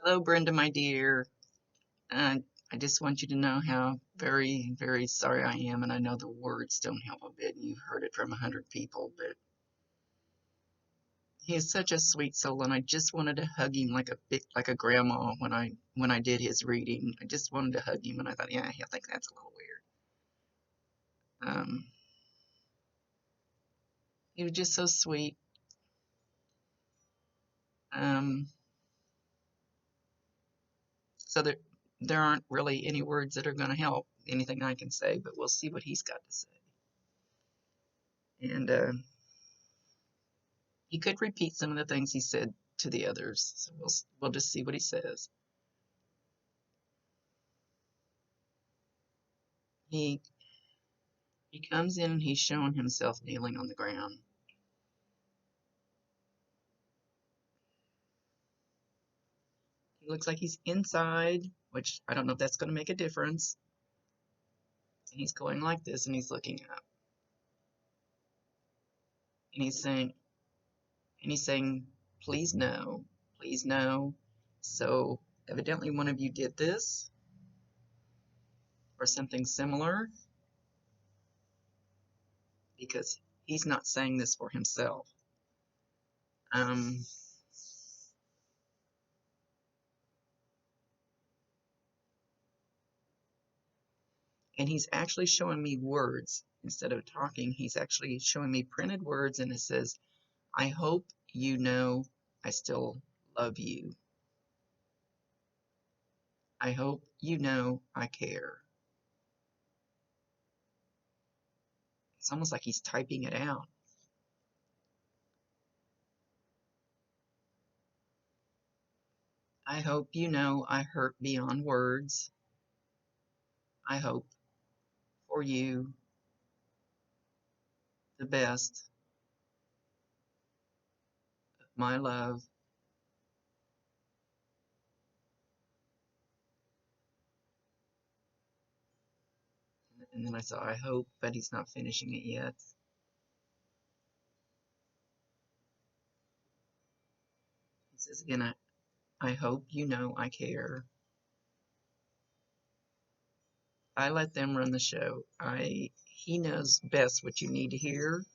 Hello, Brenda, my dear. Uh, I just want you to know how very, very sorry I am, and I know the words don't help a bit, and you've heard it from 100 people, but he is such a sweet soul, and I just wanted to hug him like a grandma when I did his reading. I just wanted to hug him, and I thought, yeah, he'll think that's a little weird. He was just so sweet. Um, so there aren't really any words that are going to help anything I can say, but we'll see what he's got to say. And he could repeat some of the things he said to the others, so we'll just see what he says. He he comes in and he's showing himself kneeling on the ground. He looks like he's inside, which I don't know if that's going to make a difference. And he's going like this, and he's looking up, and he's saying, please no, please no. So evidently one of you did this or something similar, because he's not saying this for himself. Um, and he's actually showing me words instead of talking. He's actually showing me printed words, and it says, I hope you know I still love you. I hope you know I care. It's almost like he's typing it out. I hope you know I hurt beyond words. I hope for you the best of my love. And then I saw, I hope, but he's not finishing it yet. He says again, I hope you know I care. I let them run the show. He knows best what you need to hear.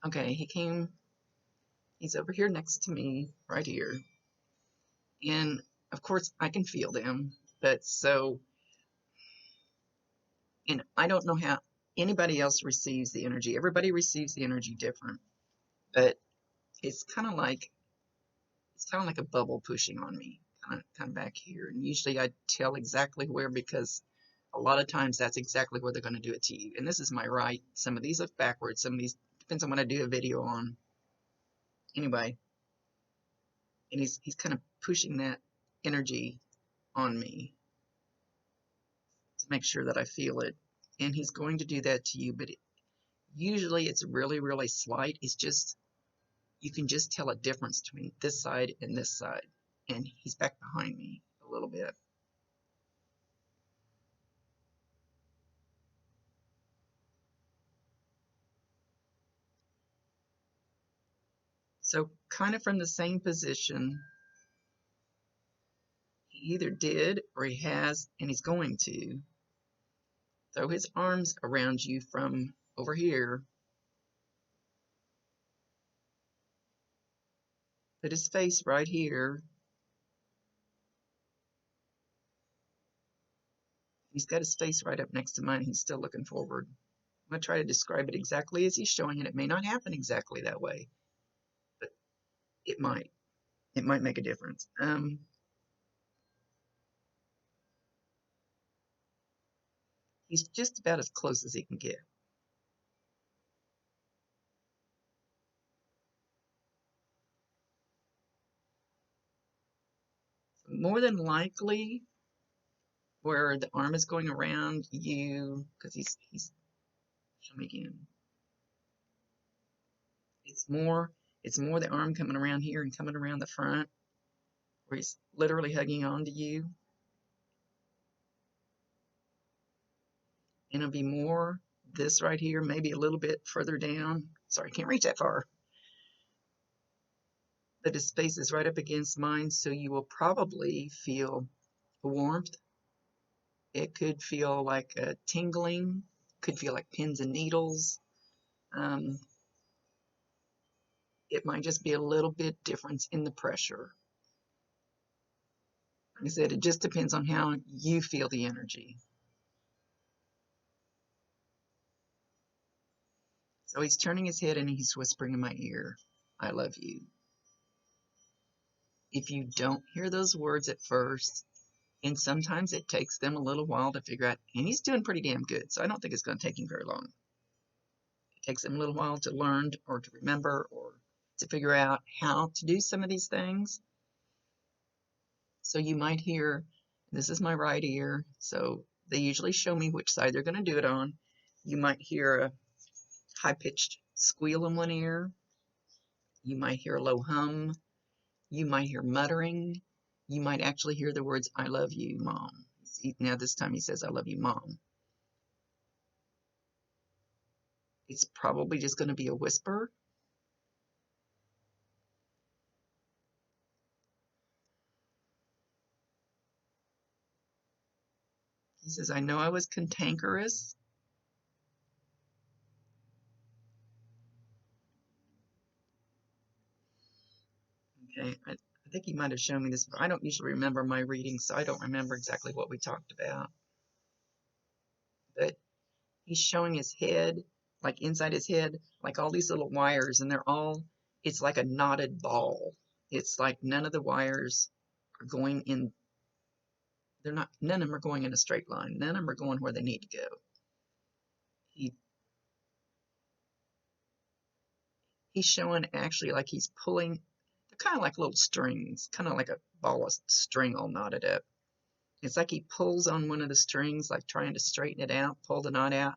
Okay, he's over here next to me, right here. And of course I can feel them, but and I don't know how anybody else receives the energy. Everybody receives the energy different, but it's kind of like a bubble pushing on me, kind of back here. And usually I tell exactly where, because a lot of times that's exactly where they're going to do it to you. And this is my right. Some of these look backwards. Some of these depends on what I do a video on. Anyway, and he's kind of pushing that energy on me to make sure that I feel it. And he's going to do that to you, but usually it's really, really slight. It's just, you can just tell a difference between this side and this side. And he's back behind me a little bit. So kind of from the same position, he either did or he has, and he's going to throw his arms around you from over here, put his face right here. He's got his face right up next to mine. He's still looking forward. I'm going to try to describe it exactly as he's showing it. It may not happen exactly that way, but it might. It might make a difference. He's just about as close as he can get. More than likely, where the arm is going around you, because he's show me again. It's more the arm coming around here and coming around the front. where he's literally hugging on to you. And it'll be more this right here, maybe a little bit further down. Sorry, I can't reach that far. But his face is right up against mine, so you will probably feel warmth. It could feel like a tingling, could feel like pins and needles. Um, it might just be a little bit difference in the pressure. Like I said, it just depends on how you feel the energy. So he's turning his head and he's whispering in my ear, I love you. If you don't hear those words at first, and sometimes it takes them a little while to figure out, and he's doing pretty damn good, so I don't think it's going to take him very long. It takes him a little while to learn or to remember or to figure out how to do some of these things. So you might hear, this is my right ear, so they usually show me which side they're going to do it on. You might hear a high-pitched squeal in one ear. You might hear a low hum. You might hear muttering. You might actually hear the words, I love you, Mom. See, now this time he says, I love you, Mom. It's probably just going to be a whisper. He says, I know I was cantankerous. Okay, I think he might have shown me this, but I don't usually remember my readings, so I don't remember exactly what we talked about. But he's showing his head, like inside his head, like all these little wires, and it's like a knotted ball. It's like none of the wires are going in, none of them are going in a straight line. None of them are going where they need to go. He's showing actually like he's pulling, they're kind of like little strings, kind of like a ball of string all knotted up. It's like he pulls on one of the strings, like trying to straighten it out, pull the knot out.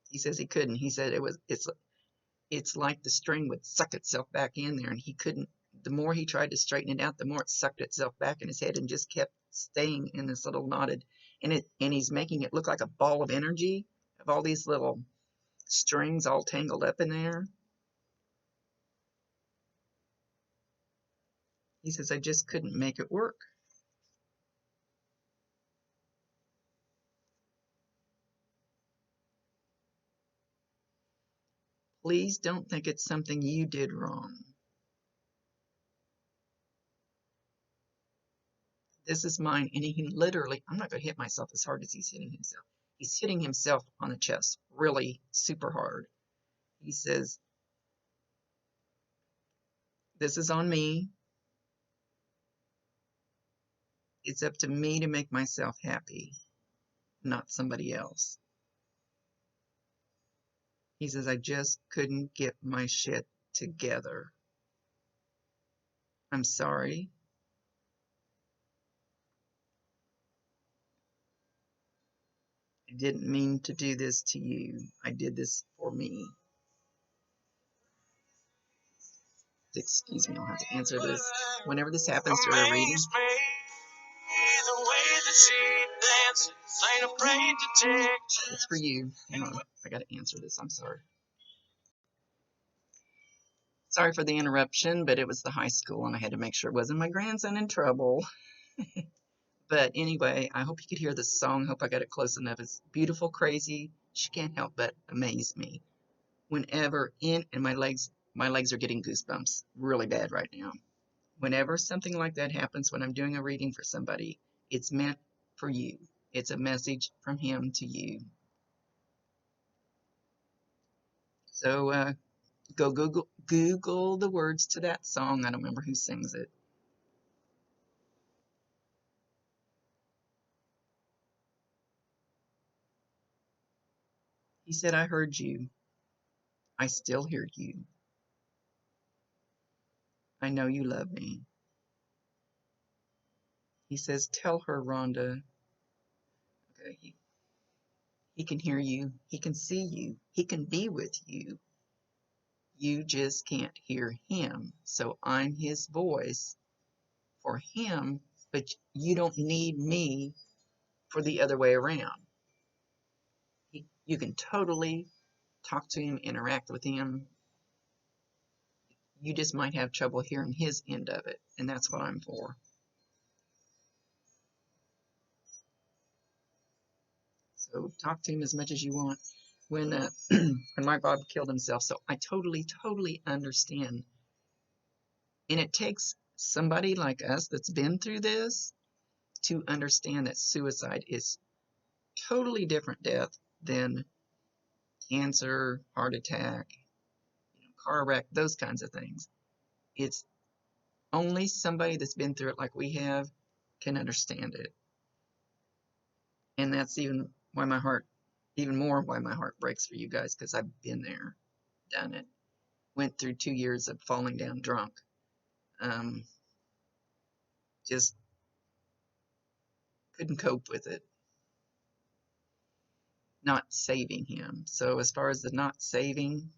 He says he couldn't. He said it's like the string would suck itself back in there, and he couldn't. The more he tried to straighten it out, the more it sucked itself back in his head and just kept staying in this little knotted. And he's making it look like a ball of energy of all these little strings all tangled up in there. He says, I just couldn't make it work. Please don't think it's something you did wrong. This is mine. And he literally, I'm not going to hit myself as hard as he's hitting himself. He's hitting himself on the chest really super hard. He says, this is on me. It's up to me to make myself happy, not somebody else. He says, I just couldn't get my shit together. I'm sorry. I didn't mean to do this to you. I did this for me. Excuse me, I'll have to answer this. Whenever this happens during a reading, it's for you. Hang on, I got to answer this. I'm sorry. Sorry for the interruption, but it was the high school and I had to make sure it wasn't my grandson in trouble. But anyway, I hope you could hear this song. Hope I got it close enough. It's beautiful, crazy. She can't help but amaze me. Whenever and my legs are getting goosebumps really bad right now. Whenever something like that happens when I'm doing a reading for somebody, it's meant for you. It's a message from him to you. So go Google the words to that song. I don't remember who sings it. He said, I heard you. I still hear you. I know you love me. He says, tell her, Rhonda. Okay, he can hear you. He can see you. He can be with you. You just can't hear him. So I'm his voice for him, but you don't need me for the other way around. You can totally talk to him, interact with him. You just might have trouble hearing his end of it, and that's what I'm for. So talk to him as much as you want. When when my Bob killed himself, so I totally understand. And it takes somebody like us that's been through this to understand that suicide is totally different death than cancer, heart attack, car wreck, those kinds of things. It's only somebody that's been through it like we have can understand it. And that's even more why my heart breaks for you guys, because I've been there, done it, went through 2 years of falling down drunk. Just couldn't cope with it, not saving him. So as far as the not saving,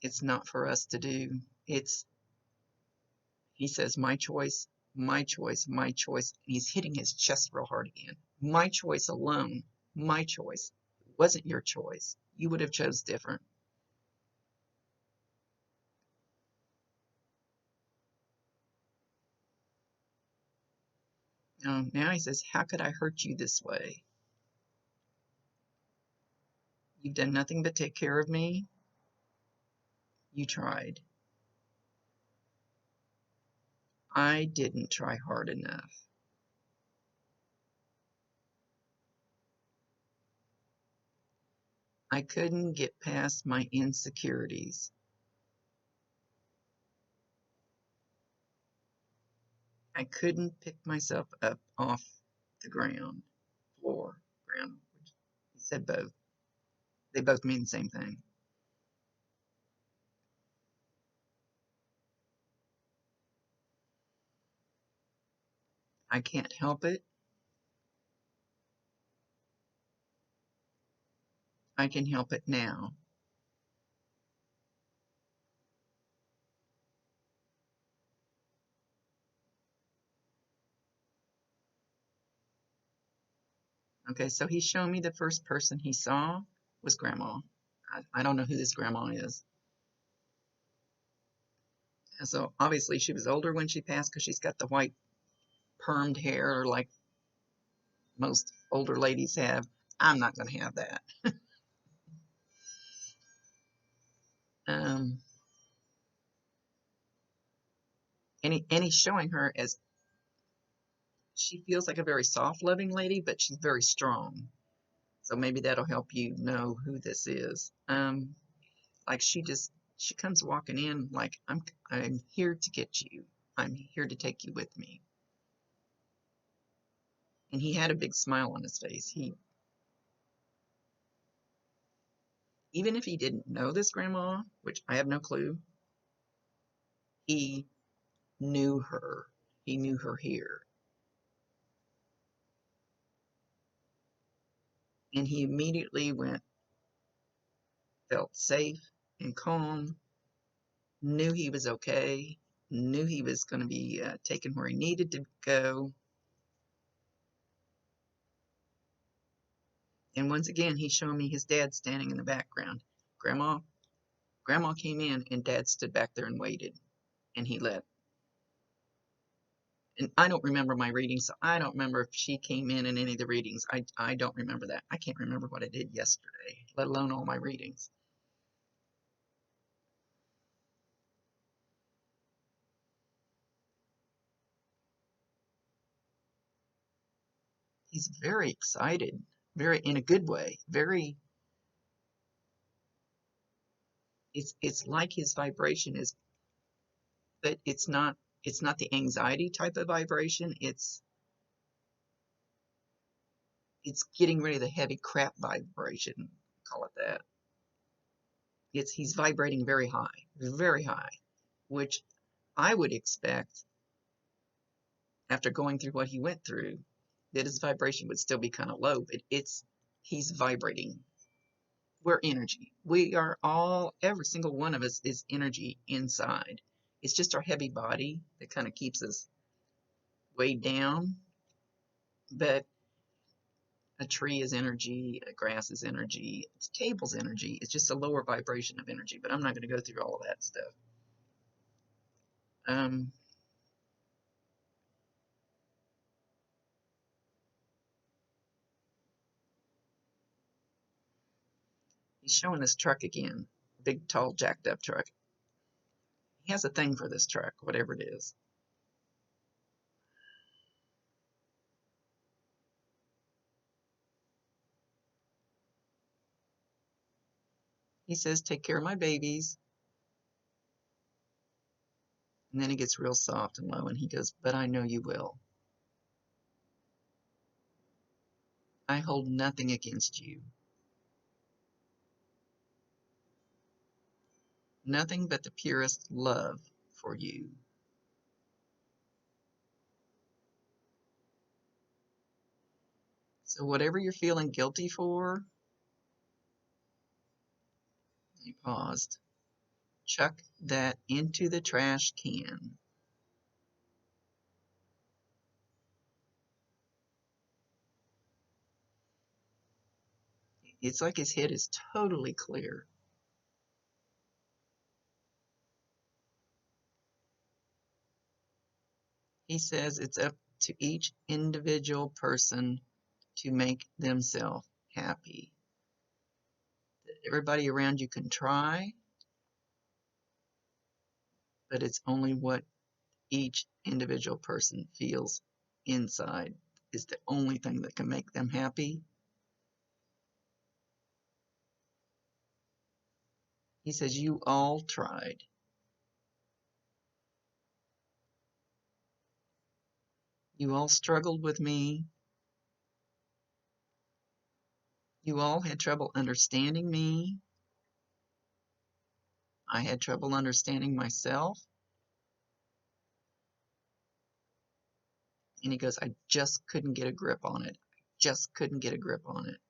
it's not for us to do. He says, my choice, my choice, my choice. And he's hitting his chest real hard again. My choice alone, my choice. It wasn't your choice. You would have chose different. Now he says, how could I hurt you this way? You've done nothing but take care of me. You tried. I didn't try hard enough. I couldn't get past my insecurities. I couldn't pick myself up off the ground, ground. He said both. They both mean the same thing. I can't help it. I can help it now. Okay, so he's showing me the first person he saw was Grandma. I don't know who this Grandma is. And so obviously she was older when she passed because she's got the white permed hair like most older ladies have. I'm not going to have that. um, and he's showing her as she feels like a very soft, loving lady, but she's very strong. So maybe that'll help you know who this is. Like she comes walking in like I'm here to get you. I'm here to take you with me. And he had a big smile on his face. Even if he didn't know this grandma, which I have no clue, he knew her. He knew her here. And he immediately felt safe and calm, knew he was okay, knew he was going to be taken where he needed to go. And once again, he's showing me his dad standing in the background. Grandma came in and Dad stood back there and waited, and he left. And I don't remember my readings, so I don't remember if she came in any of the readings. I don't remember that. I can't remember what I did yesterday, let alone all my readings. He's very excited, very in a good way. Very, it's like his vibration is, but it's not the anxiety type of vibration. It's getting rid of the heavy crap vibration, call it that. He's vibrating very high, which I would expect after going through what he went through, that his vibration would still be kind of low, but he's vibrating. We're energy. We are all, every single one of us is energy inside. It's just our heavy body that kind of keeps us weighed down. But a tree is energy, a grass is energy, a table's energy. It's just a lower vibration of energy. But I'm not going to go through all of that stuff. Um, he's showing this truck again, big, tall, jacked up truck. He has a thing for this truck, whatever it is. He says, "Take care of my babies." And then he gets real soft and low and he goes, "But I know you will. I hold nothing against you. Nothing but the purest love for you." So whatever you're feeling guilty for, he paused, chuck that into the trash can. It's like his head is totally clear. He says it's up to each individual person to make themselves happy. Everybody around you can try, but it's only what each individual person feels inside is the only thing that can make them happy. He says, "You all tried. You all struggled with me. You all had trouble understanding me. I had trouble understanding myself." And he goes, "I just couldn't get a grip on it. Just couldn't get a grip on it."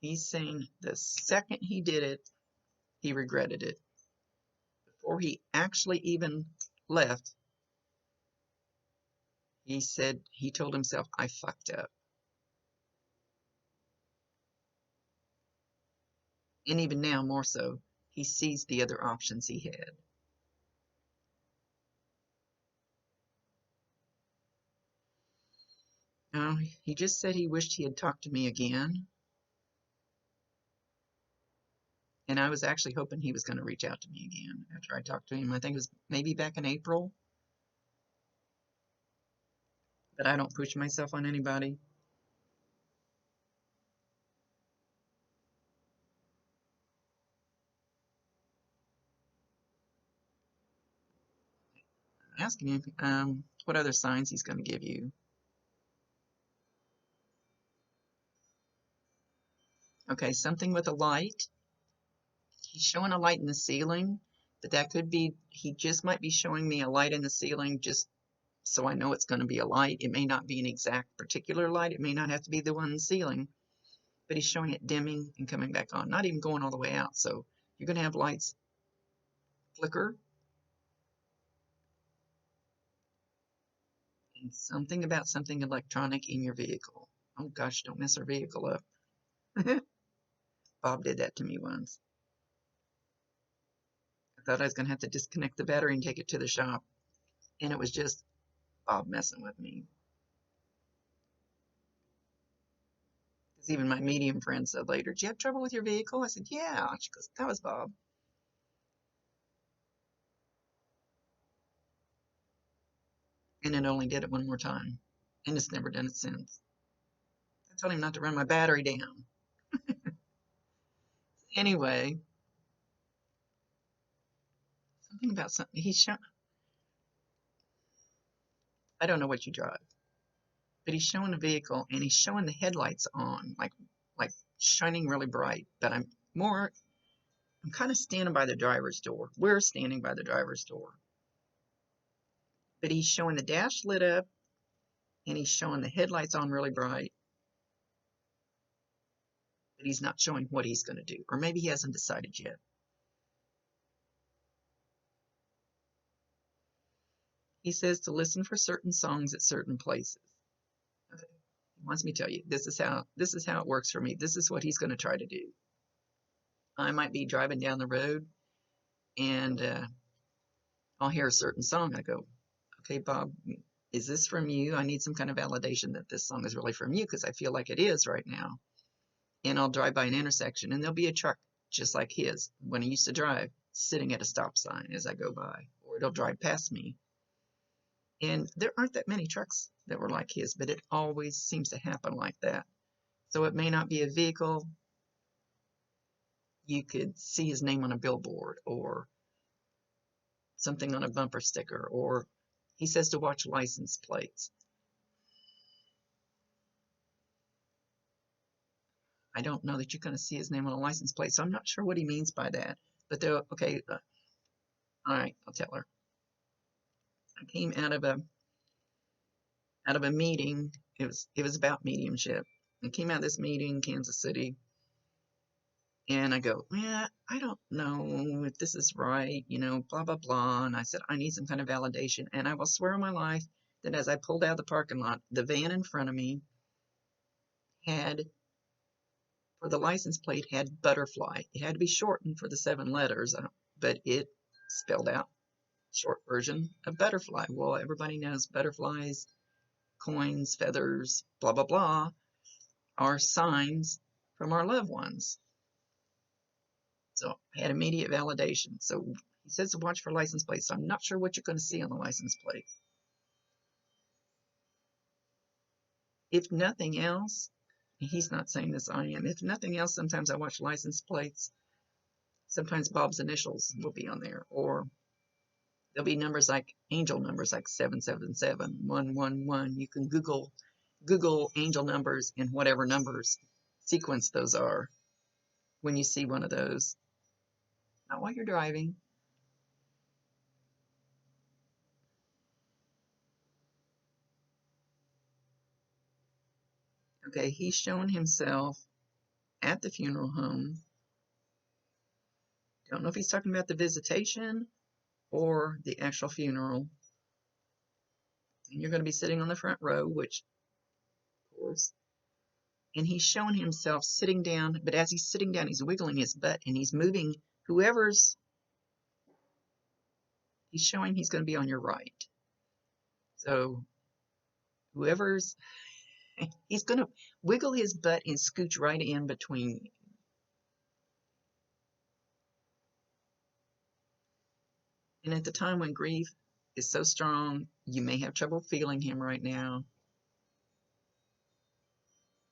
He's saying the second he did it, he regretted it. Before he actually even left, he said, he told himself, "I fucked up." And even now, more so, he sees the other options he had. He just said he wished he had talked to me again. And I was actually hoping he was going to reach out to me again after I talked to him. I think it was maybe back in April. But I don't push myself on anybody. I'm asking him what other signs he's going to give you. Okay, something with a light. He's showing a light in the ceiling, but that could be, he just might be showing me a light in the ceiling just so I know it's going to be a light. It may not be an exact particular light. It may not have to be the one in the ceiling, but he's showing it dimming and coming back on, not even going all the way out. So you're going to have lights flicker, and something about something electronic in your vehicle. Oh gosh, don't mess our vehicle up. Bob did that to me once. I thought I was going to have to disconnect the battery and take it to the shop, and it was just Bob messing with me. Because even my medium friend said later, "Do you have trouble with your vehicle?" I said, "Yeah." She goes, "That was Bob." And it only did it one more time, and it's never done it since. I told him not to run my battery down. Anyway, something about something he's showing. I don't know what you drive, but he's showing a vehicle and he's showing the headlights on, like shining really bright. But I'm kind of standing by the driver's door. We're standing by the driver's door. but he's showing the dash lit up and he's showing the headlights on really bright, but he's not showing what he's going to do. Or maybe he hasn't decided yet. He says to listen for certain songs at certain places. Okay. He wants me to tell you, this is how it works for me. This is what he's going to try to do. I might be driving down the road and I'll hear a certain song. I go, okay, Bob, is this from you? I need some kind of validation that this song is really from you because I feel like it is right now. And I'll drive by an intersection and there'll be a truck just like his when I used to drive, sitting at a stop sign as I go by, or it'll drive past me. And there aren't that many trucks that were like his, but it always seems to happen like that. So it may not be a vehicle. You could see his name on a billboard or something on a bumper sticker, or he says to watch license plates. I don't know that you're going to see his name on a license plate, so I'm not sure what he means by that. But they're okay. All right, I'll tell her. I came out of a meeting. It was about mediumship. I came out of this meeting in Kansas City, and I go, yeah, I don't know if this is right, blah blah blah. And I said I need some kind of validation, and I will swear on my life that as I pulled out of the parking lot, the van in front of me had, for the license plate, had butterfly. It had to be shortened for the 7 letters, but it spelled out short version of butterfly. Well, everybody knows butterflies, coins, feathers, blah blah blah, are signs from our loved ones. So I had immediate validation. So he says to watch for license plates. So I'm not sure what you're going to see on the license plate. If nothing else, he's not saying this, I am. If nothing else, sometimes I watch license plates. Sometimes Bob's initials will be on there, or there'll be numbers like angel numbers like 777, 111. You can Google angel numbers and whatever numbers sequence those are when you see one of those. Not while you're driving. Okay, he's shown himself at the funeral home. Don't know if he's talking about the visitation or the actual funeral. And you're going to be sitting on the front row, which, of course, and he's showing himself sitting down, but as he's sitting down, he's wiggling his butt and he's moving he's showing he's going to be on your right. So whoever's, he's going to wiggle his butt and scooch right in between you. And at the time when grief is so strong, you may have trouble feeling him right now.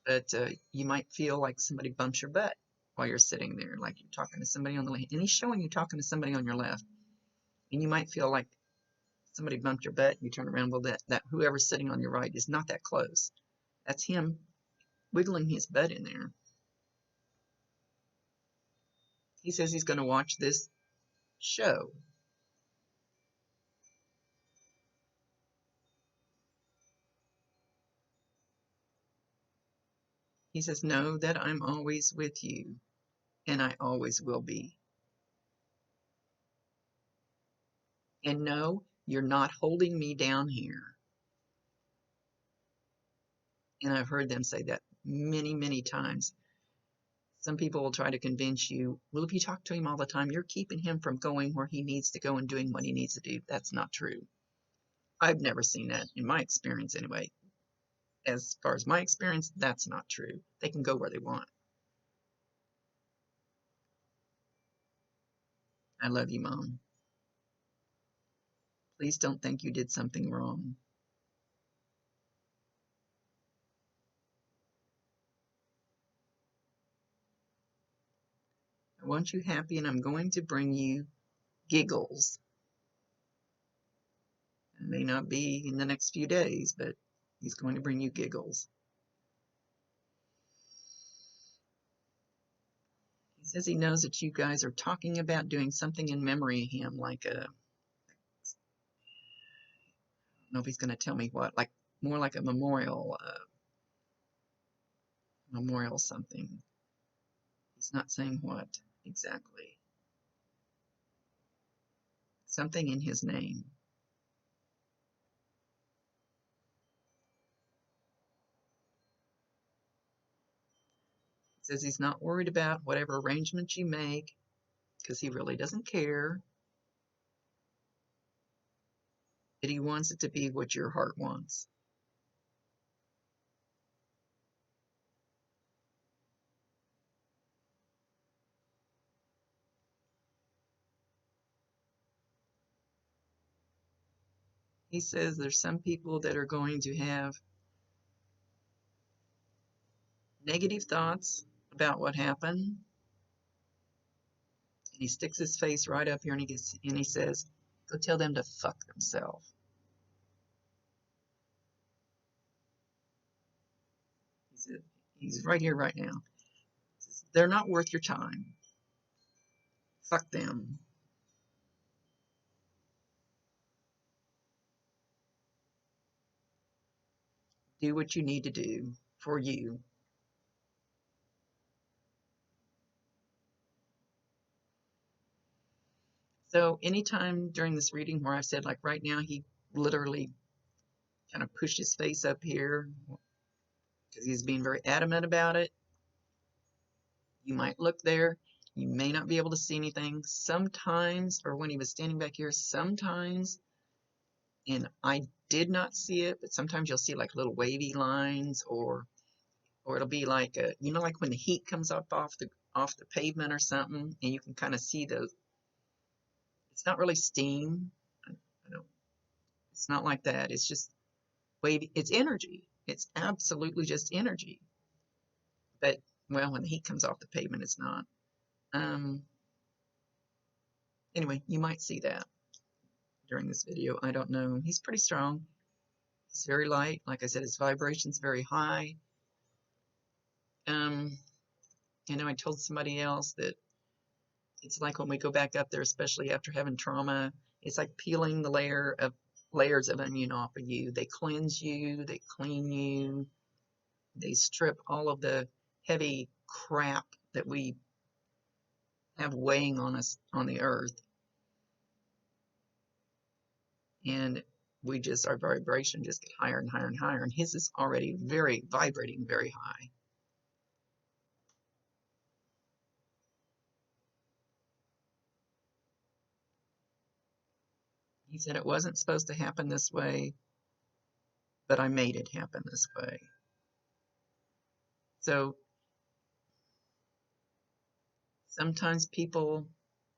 But you might feel like somebody bumps your butt while you're sitting there, like you're talking to somebody on the left. And he's showing you talking to somebody on your left. And you might feel like somebody bumped your butt and you turn around. Well, that whoever's sitting on your right is not that close. That's him wiggling his butt in there. He says he's going to watch this show. He says, know that I'm always with you, and I always will be. And no, you're not holding me down here. And I've heard them say that many, many times. Some people will try to convince you, well, if you talk to him all the time, you're keeping him from going where he needs to go and doing what he needs to do. That's not true. I've never seen that in my experience anyway. As far as my experience, that's not true. They can go where they want. I love you, Mom. Please don't think you did something wrong. I want you happy, and I'm going to bring you giggles. It may not be in the next few days, but he's going to bring you giggles. He says he knows that you guys are talking about doing something in memory of him, like know if he's going to tell me what, like more like a memorial, memorial something. He's not saying what exactly. Something in his name. He says he's not worried about whatever arrangements you make because he really doesn't care. But he wants it to be what your heart wants. He says there's some people that are going to have negative thoughts about what happened. And he sticks his face right up here and he says, go tell them to fuck themselves. He's right here right now. They're not worth your time. Fuck them. Do what you need to do for you. So anytime during this reading where I've said, like right now, he literally kind of pushed his face up here because he's being very adamant about it. You might look there. You may not be able to see anything. Sometimes, or when he was standing back here, sometimes, and I did not see it, but sometimes you'll see like little wavy lines, or it'll be like you know, like when the heat comes up off the pavement or something, and you can kind of see those. It's not really steam. I don't. It's not like that. It's just wavy. It's energy. It's absolutely just energy. But well, when the heat comes off the pavement, it's not. Anyway, you might see that during this video. I don't know. He's pretty strong. He's very light. Like I said, his vibration's very high. You know, I told somebody else that it's like when we go back up there, especially after having trauma, it's like peeling the layers of onion off of you. They cleanse you, they clean you, they strip all of the heavy crap that we have weighing on us on the earth. And we just, our vibration just get higher and higher and higher. And his is already vibrating very high. He said it wasn't supposed to happen this way, but I made it happen this way. So sometimes people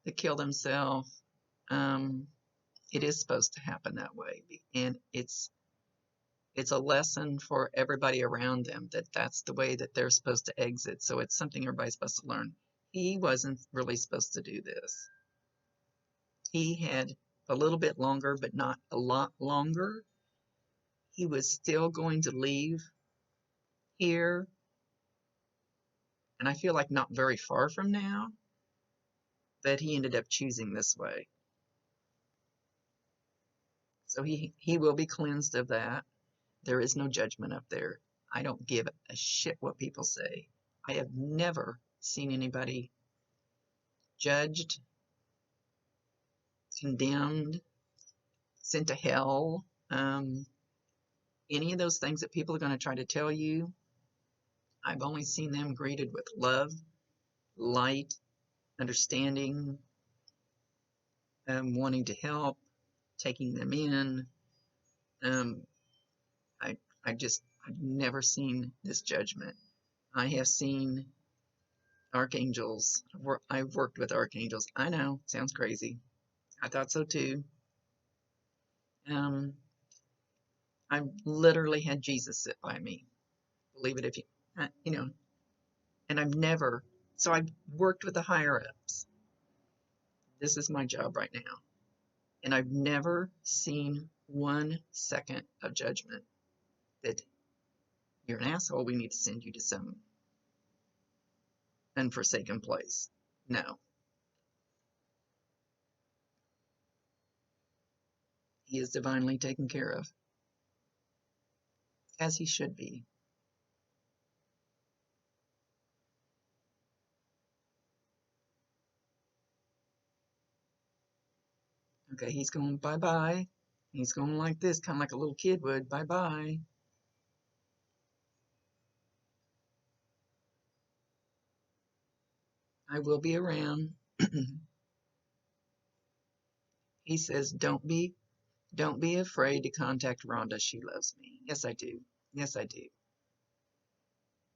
that kill themselves, it is supposed to happen that way, and it's a lesson for everybody around them that that's the way that they're supposed to exit. So it's something everybody's supposed to learn. He wasn't really supposed to do this. He had a little bit longer, but not a lot longer. He was still going to leave here, and I feel like not very far from now, but he ended up choosing this way. So he will be cleansed of that. There is no judgment up there. I don't give a shit what people say. I have never seen anybody judged, condemned, sent to hell. Any of those things that people are going to try to tell you, I've only seen them greeted with love, light, understanding, wanting to help, taking them in. I've never seen this judgment. I have seen archangels. I've worked with archangels. I know, sounds crazy. I thought so too. I literally had Jesus sit by me. Believe it if you know. And so I've worked with the higher ups. This is my job right now. And I've never seen 1 second of judgment that you're an asshole, we need to send you to some unforsaken place. No. He is divinely taken care of. as he should be. Okay, he's going bye-bye. He's going like this, kind of like a little kid would. Bye-bye. I will be around. He says, don't be afraid to contact Rhonda. She loves me. Yes, I do. Yes, I do.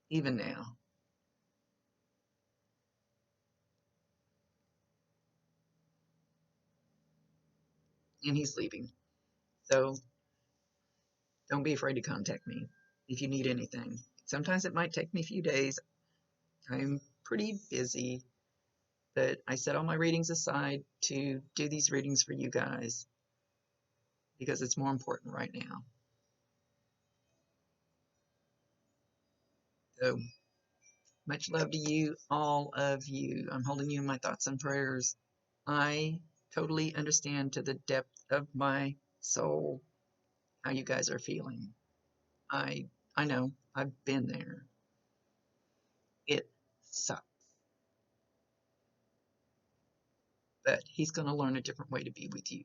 Even now. And he's leaving. So don't be afraid to contact me if you need anything. Sometimes it might take me a few days. I'm pretty busy, but I set all my readings aside to do these readings for you guys because it's more important right now. So much love to you, all of you. I'm holding you in my thoughts and prayers. I totally understand to the depth of my soul how you guys are feeling. I I know. I've been there. It sucks. But he's going to learn a different way to be with you.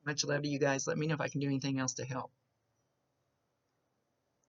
Much love to you guys. Let me know if I can do anything else to help.